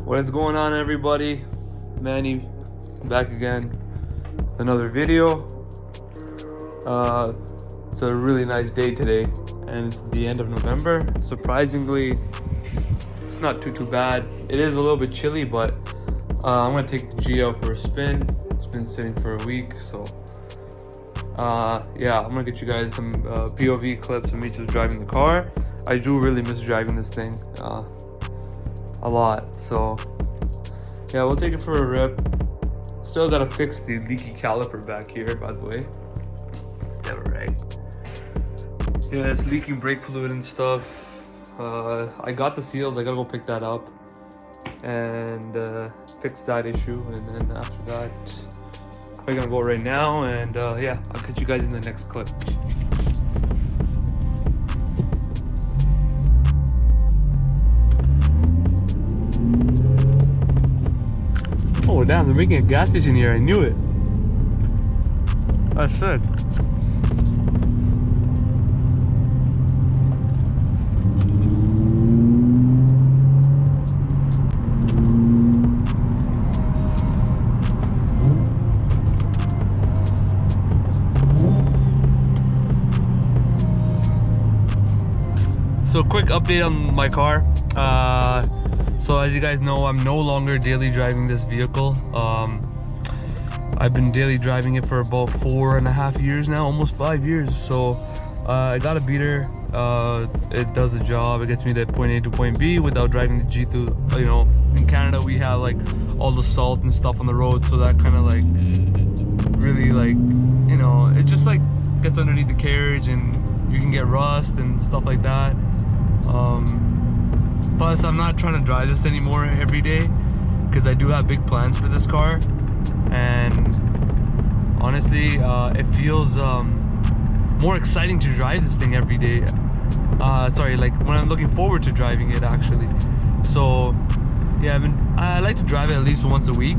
What is going on, everybody? Manny back again with another video. It's a really nice day today, and it's the end of November. Surprisingly, it's not too bad. It is a little bit chilly, but I'm gonna take the G out for a spin. It's been sitting for a week, so yeah, I'm gonna get you guys some POV clips of me just driving the car. I do really miss driving this thing a lot, so yeah, we'll take it for a rip. Still gotta fix the leaky caliper back here, by the way. Yeah, right. Yeah, it's leaking brake fluid and stuff. I got the seals. I gotta go pick that up and fix that issue, and then after that we're gonna go right now, and yeah, I'll catch you guys in the next clip. Oh damn, they're making a gas station here. I knew it. That's sick. So quick update on my car. So as you guys know, I'm no longer daily driving this vehicle. I've been daily driving it for about 4.5 years now, almost 5 years. So I got a beater. It does the job. It gets me to point A to point B without driving the G through. You know, in Canada we have like all the salt and stuff on the road, so that kind of like really like, you know, it just like gets underneath the carriage and you can get rust and stuff like that. Plus, I'm not trying to drive this anymore every day because I do have big plans for this car, and honestly, it feels more exciting to drive this thing every day. Sorry, like when I'm looking forward to driving it, actually. So yeah, I like to drive it at least once a week,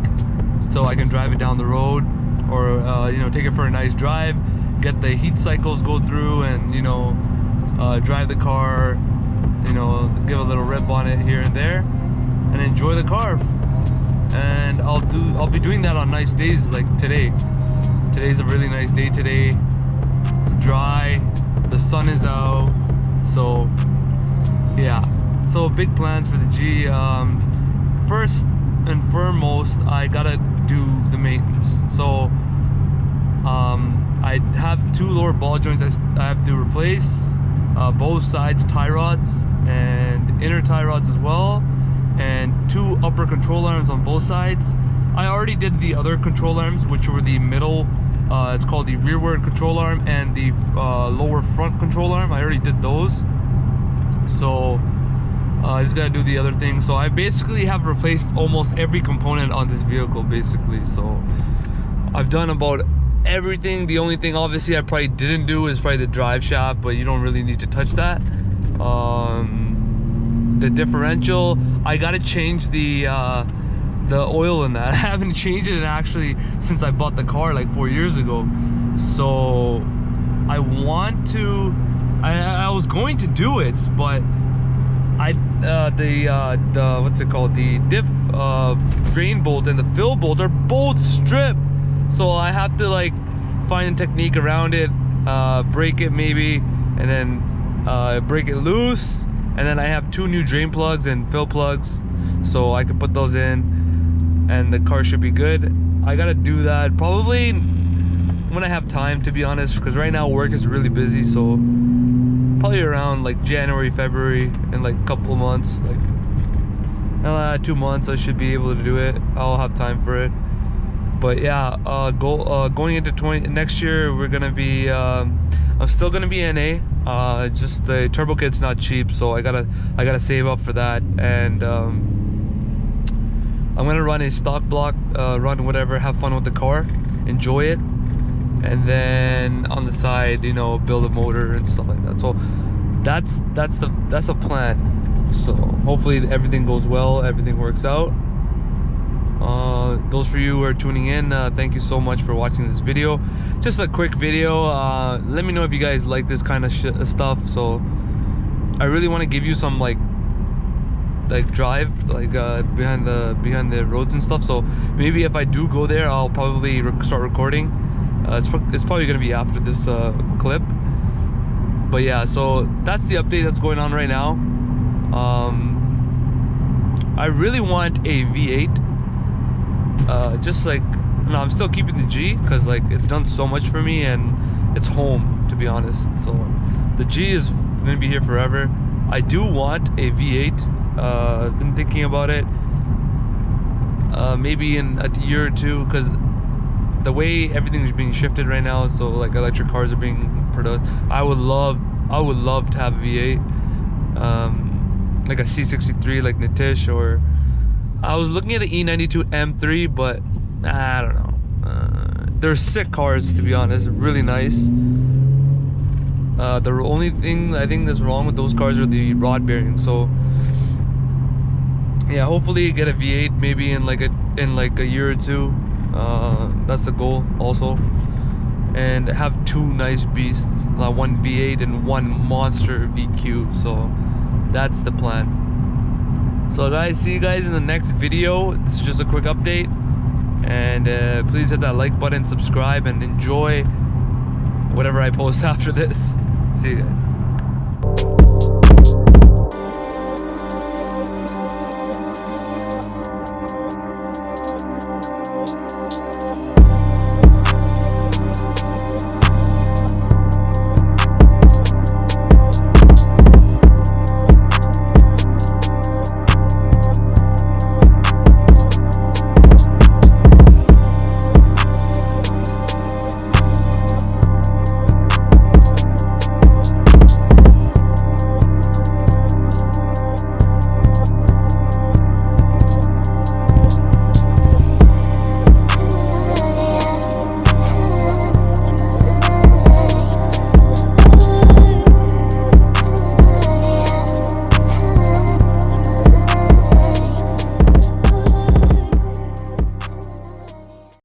so I can drive it down the road, or you know, take it for a nice drive, get the heat cycles go through, and you know, drive the car, you know, give a little rip on it here and there, and enjoy the car. And I'll be doing that on nice days like today. Today's a really nice day today. It's dry, the sun is out, so yeah. So big plans for the G. First and foremost, I gotta do the maintenance. So I have 2 lower ball joints I have to replace, both sides tie rods and inner tie rods as well, and 2 upper control arms on both sides. I already did the other control arms, which were the middle, it's called the rearward control arm, and the lower front control arm. I already did those, so I just gotta do the other thing. So I basically have replaced almost every component on this vehicle basically. So I've done about everything. The only thing obviously I probably didn't do is probably the drive shaft, but you don't really need to touch that. The differential, I gotta change the oil in that. I haven't changed it actually since I bought the car like 4 years ago. So I want to, I was going to do it, but the what's it called, the diff drain bolt and the fill bolt are both stripped. So I have to like find a technique around it, break it maybe, and then break it loose, and then I have 2 new drain plugs and fill plugs, so I can put those in and the car should be good. I gotta do that probably when I have time, to be honest, because right now work is really busy. So probably around like January, February, in like a couple of months, like 2 months, I should be able to do it. I'll have time for it. But yeah, going into next year, we're gonna be I'm still gonna be NA. Just the turbo kit's not cheap, so I gotta save up for that. And I'm gonna run a stock block, run whatever, have fun with the car, enjoy it, and then on the side, you know, build a motor and stuff like that. So that's a plan. So hopefully everything goes well, everything works out. Those for you who are tuning in, thank you so much for watching this video. Just a quick video. Let me know if you guys like this kind of stuff. So I really want to give you some like like drive like behind the roads and stuff. So maybe if I do go there, I'll probably start recording. It's probably gonna be after this clip. But yeah, so that's the update that's going on right now. I really want a V8. Just like, no, I'm still keeping the G because like it's done so much for me and it's home, to be honest. So the G is gonna be here forever. I do want a V8. I've been thinking about it. Maybe in a year or two, because the way everything is being shifted right now, so like electric cars are being produced. I would love to have a V8, like a C63, like Nitish, or I was looking at an E92 M3, but I don't know. They're sick cars, to be honest, really nice. The only thing I think that's wrong with those cars are the rod bearings. So yeah, hopefully get a V8 maybe in like a year or two. That's the goal also, and have two nice beasts, one V8 and one monster VQ. So that's the plan. So guys, see you guys in the next video. This is just a quick update, and please hit that like button, subscribe, and enjoy whatever I post after this. See you guys.